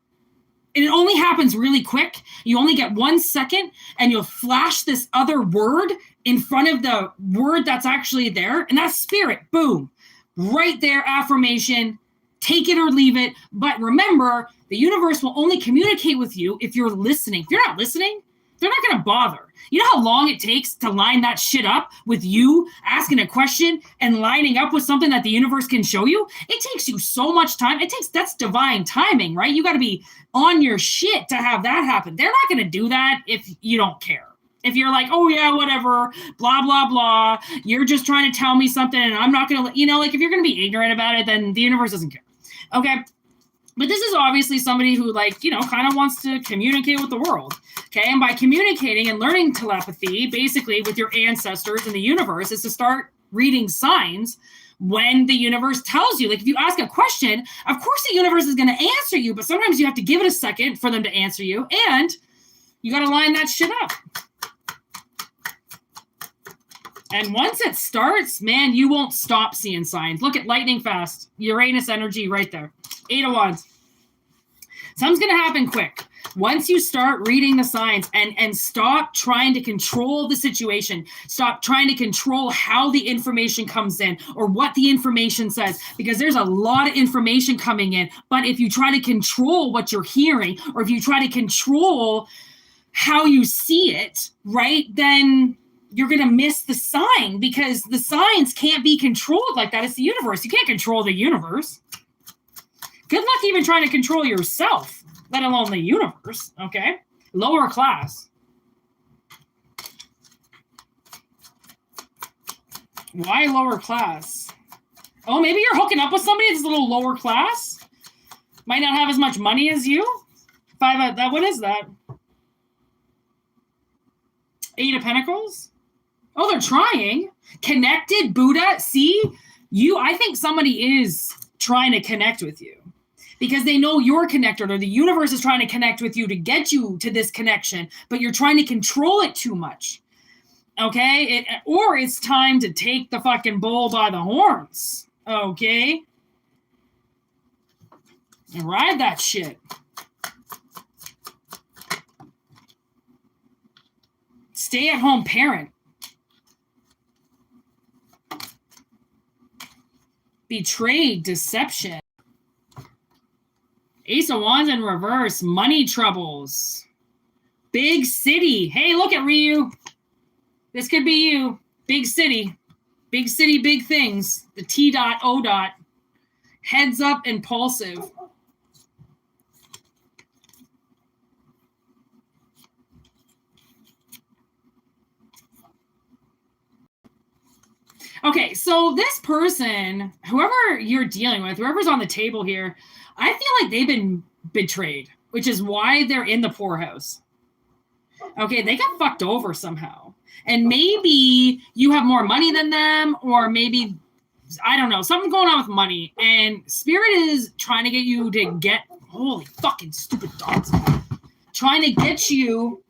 S1: And it only happens really quick. You only get 1 second and you'll flash this other word in front of the word that's actually there, and that's spirit. Boom. Right there, affirmation. Take it or leave it. But remember, the universe will only communicate with you if you're listening. If you're not listening, they're not going to bother. You know how long it takes to line that shit up with you asking a question and lining up with something that the universe can show you? It takes you so much time. That's divine timing, right? You got to be on your shit to have that happen. They're not going to do that if you don't care. If you're like, oh yeah, whatever, blah, blah, blah. You're just trying to tell me something and I'm not going to, like if you're going to be ignorant about it, then the universe doesn't care. Okay. But this is obviously somebody who kind of wants to communicate with the world. Okay. And by communicating and learning telepathy, basically with your ancestors in the universe, is to start reading signs when the universe tells you. Like if you ask a question, of course the universe is going to answer you, but sometimes you have to give it a second for them to answer you. And you got to line that shit up. And once it starts, man, you won't stop seeing signs. Look at lightning fast. Uranus energy right there. 8 of Wands. Something's going to happen quick. Once you start reading the signs and stop trying to control the situation, stop trying to control how the information comes in or what the information says, because there's a lot of information coming in. But if you try to control what you're hearing, or if you try to control how you see it, right, then you're going to miss the sign, because the signs can't be controlled like that. It's the universe. You can't control the universe. Good luck even trying to control yourself, let alone the universe, okay? Lower class. Why lower class? Oh, maybe you're hooking up with somebody that's a little lower class? Might not have as much money as you? What is that? 8 of Pentacles? Oh, they're trying. Connected, Buddha. See, I think somebody is trying to connect with you because they know you're connected, or the universe is trying to connect with you to get you to this connection, but you're trying to control it too much. Okay? Or it's time to take the fucking bull by the horns. Okay? And ride that shit. Stay-at-home parent. Betrayed, deception. Ace of Wands in reverse, money troubles. Big city. Hey, look at Ryu. This could be you. Big city, big things. The T.O. Heads up, impulsive. Okay, so this person, whoever you're dealing with, whoever's on the table here, I feel like they've been betrayed, which is why they're in the poorhouse. Okay, they got fucked over somehow. And maybe you have more money than them, or maybe, I don't know, something going on with money. And Spirit is trying to get you to get, holy fucking stupid dogs, trying to get you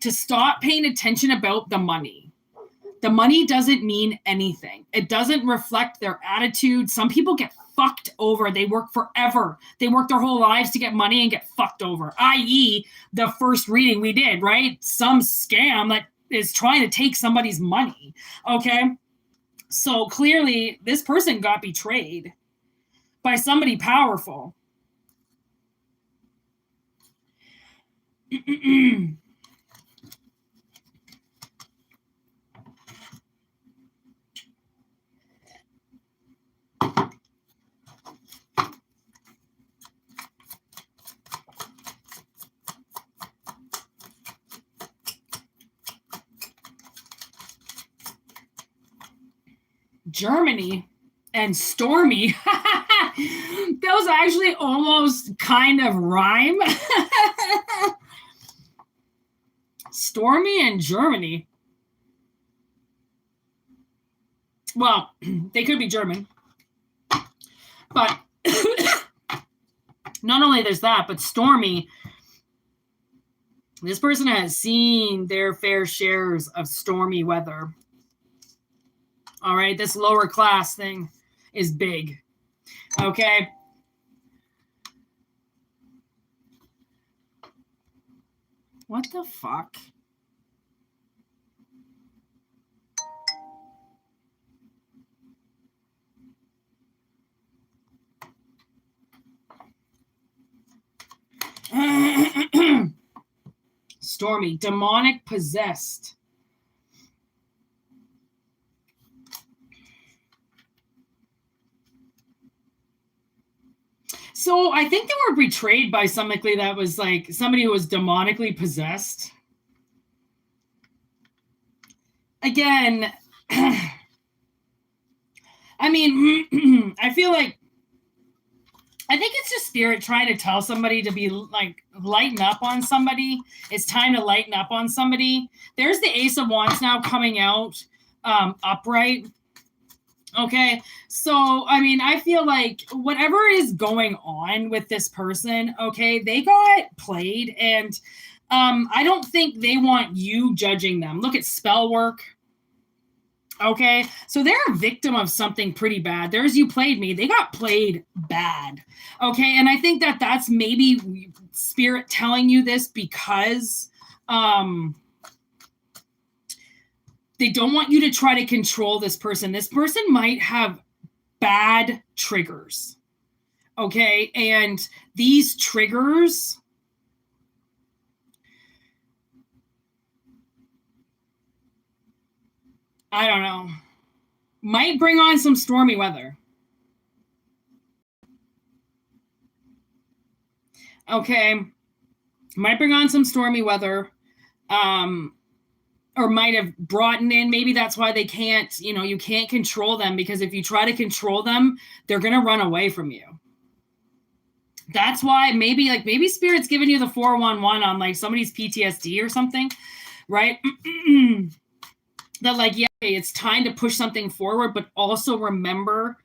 S1: to stop paying attention about the money. The money doesn't mean anything. It doesn't reflect their attitude. Some people get fucked over. They work forever. They work their whole lives to get money and get fucked over, i.e. the first reading we did, right? Some scam that is trying to take somebody's money, okay? So clearly this person got betrayed by somebody powerful. Germany and stormy. Those actually almost kind of rhyme. Stormy and Germany. Well, they could be German. But not only there's that, but stormy. This person has seen their fair shares of stormy weather. All right, this lower class thing is big. Okay. What the fuck? stormy, demonic possessed. So I think they were betrayed by somebody that was like somebody who was demonically possessed. Again, I mean, I feel like, I think it's just spirit trying to tell somebody to be like, lighten up on somebody. It's time to lighten up on somebody. There's the Ace of Wands now coming out upright. Okay, so I mean, I feel like whatever is going on with this person, okay, they got played, and I don't think they want you judging them. Look at spell work. Okay, so they're a victim of something pretty bad. There's You Played Me. They got played bad. Okay, and I think that that's maybe spirit telling you this because they don't want you to try to control this person. This person might have bad triggers. Okay, and these triggers, I don't know, might bring on some stormy weather. Okay, might bring on some stormy weather, or might have brought in, maybe that's why they can't, you can't control them, because if you try to control them, they're going to run away from you. That's why maybe spirit's giving you the 411 on like somebody's PTSD or something, right? That like, yeah, it's time to push something forward, but also remember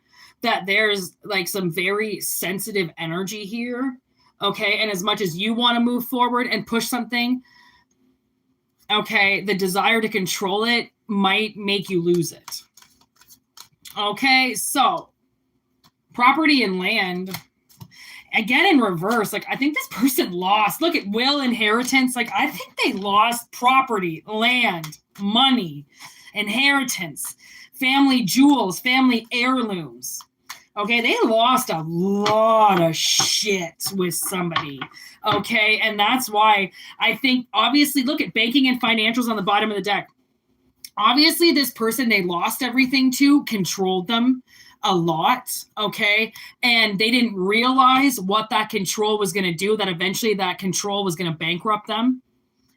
S1: that there's like some very sensitive energy here. Okay. And as much as you want to move forward and push something, okay, the desire to control it might make you lose it. Okay. So property and land, again, in reverse, like I think this person lost. Look at will, inheritance. Like I think they lost property, land, money, inheritance, family jewels, family heirlooms. Okay, they lost a lot of shit with somebody. Okay, and that's why I think, obviously, look at banking and financials on the bottom of the deck. Obviously, this person they lost everything to controlled them a lot, okay? And they didn't realize what that control was going to do, that eventually that control was going to bankrupt them,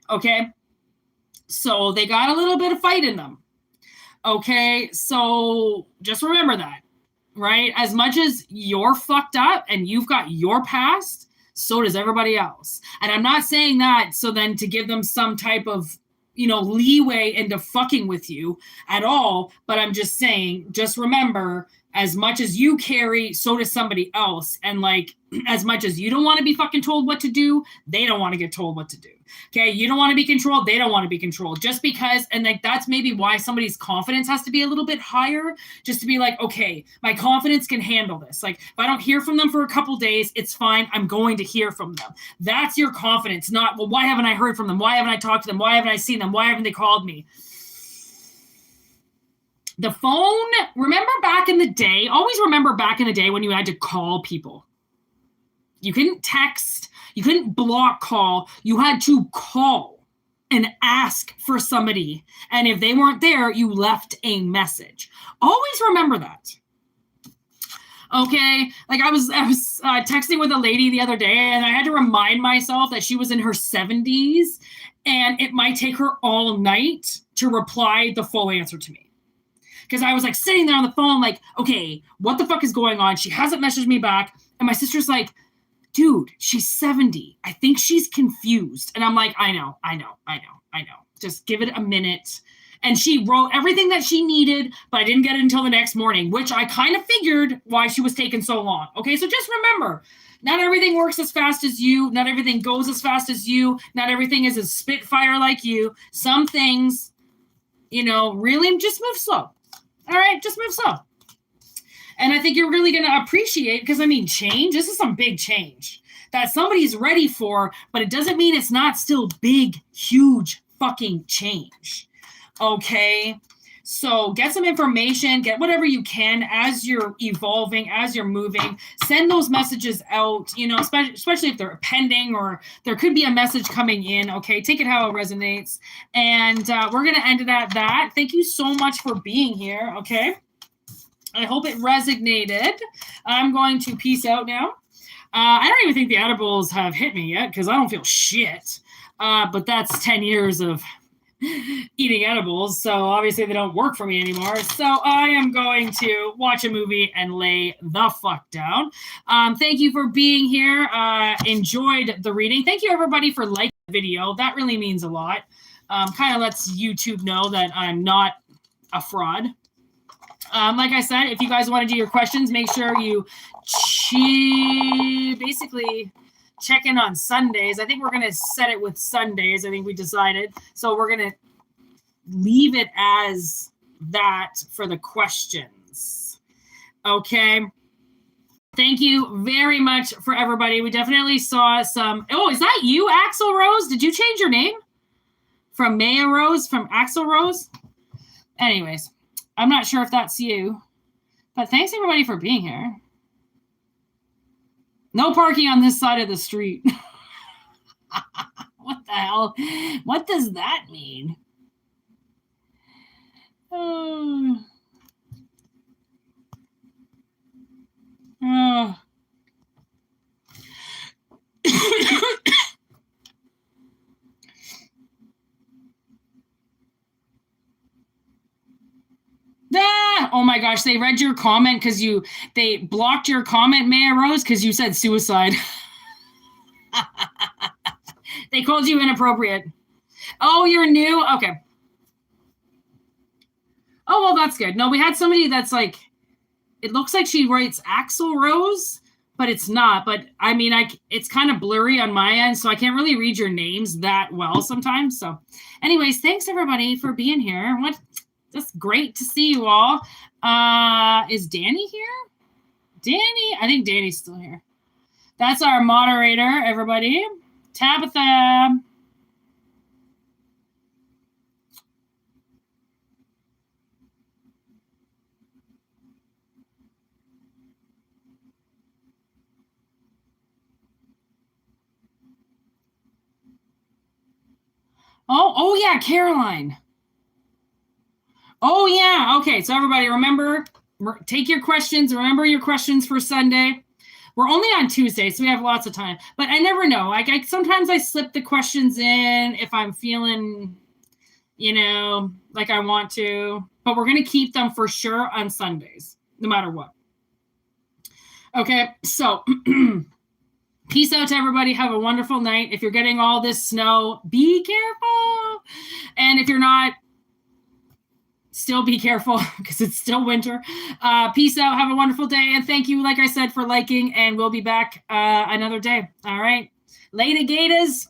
S1: okay? So they got a little bit of fight in them, okay? So just remember that, right? As much as you're fucked up and you've got your past, so does everybody else. And I'm not saying that so then to give them some type of, leeway into fucking with you at all. But I'm just saying, just remember, as much as you carry, so does somebody else. And like, as much as you don't want to be fucking told what to do, they don't want to get told what to do. Okay. You don't want to be controlled. They don't want to be controlled, just because. And like, that's maybe why somebody's confidence has to be a little bit higher, just to be like, okay, my confidence can handle this. Like if I don't hear from them for a couple days, it's fine. I'm going to hear from them. That's your confidence. Not, well, why haven't I heard from them? Why haven't I talked to them? Why haven't I seen them? Why haven't they called me? The phone, remember back in the day, always remember back in the day when you had to call people. You couldn't text, you couldn't block call, you had to call and ask for somebody. And if they weren't there, you left a message. Always remember that. Okay, like I was texting with a lady the other day, and I had to remind myself that she was in her 70s, and it might take her all night to reply the full answer to me. Because I was like sitting there on the phone like, okay, what the fuck is going on? She hasn't messaged me back. And my sister's like, dude, she's 70. I think she's confused. And I'm like, I know. Just give it a minute. And she wrote everything that she needed, but I didn't get it until the next morning, which I kind of figured why she was taking so long. Okay, so just remember, not everything works as fast as you. Not everything goes as fast as you. Not everything is a spitfire like you. Some things, really just move slow. All right, just move slow. And I think you're really going to appreciate, because change, this is some big change that somebody's ready for, but it doesn't mean it's not still big, huge fucking change. Okay. So get some information, get whatever you can as you're evolving, as you're moving. Send those messages out, you know, especially if they're pending or there could be a message coming in. Okay, take it how it resonates. And we're going to end it at that. Thank you so much for being here. Okay. I hope it resonated. I'm going to peace out now. I don't even think the edibles have hit me yet because I don't feel shit. But that's 10 years of eating edibles, so obviously they don't work for me anymore. So I am going to watch a movie and lay the fuck down. Thank you for being here. Enjoyed the reading. Thank you everybody for liking the video. That really means a lot. Kind of lets YouTube know that I'm not a fraud. Like I said, if you guys want to do your questions, make sure you basically check in on Sundays. I think we're going to set it with Sundays. I think we decided. So we're going to leave it as that for the questions. Okay. Thank you very much for everybody. We definitely saw some. Oh, is that you, Axel Rose? Did you change your name from Maya Rose from Axel Rose? Anyways, I'm not sure if that's you, but thanks everybody for being here. No parking on this side of the street. What the hell? What does that mean? Oh. Oh my gosh, they read your comment because they blocked your comment, Maya Rose, because you said suicide. They called you inappropriate. Oh, you're new? Okay. Oh, well, that's good. No, we had somebody that's like, it looks like she writes Axel Rose, but it's not. But I mean, it's kind of blurry on my end, so I can't really read your names that well sometimes. So anyways, thanks everybody for being here. That's great to see you all. Is Danny here? Danny? I think Danny's still here. That's our moderator, everybody. Tabitha. Oh yeah, Caroline. Oh, yeah. Okay, so everybody remember, take your questions. Remember your questions for Sunday. We're only on Tuesday, so we have lots of time. But I never know. Sometimes I slip the questions in if I'm feeling, you know, like I want to. But we're going to keep them for sure on Sundays, no matter what. Okay, so peace out to everybody. Have a wonderful night. If you're getting all this snow, be careful. And if you're not, still be careful because it's still winter. Peace out. Have a wonderful day. And thank you, like I said, for liking. And we'll be back another day. All right. Later, Gators.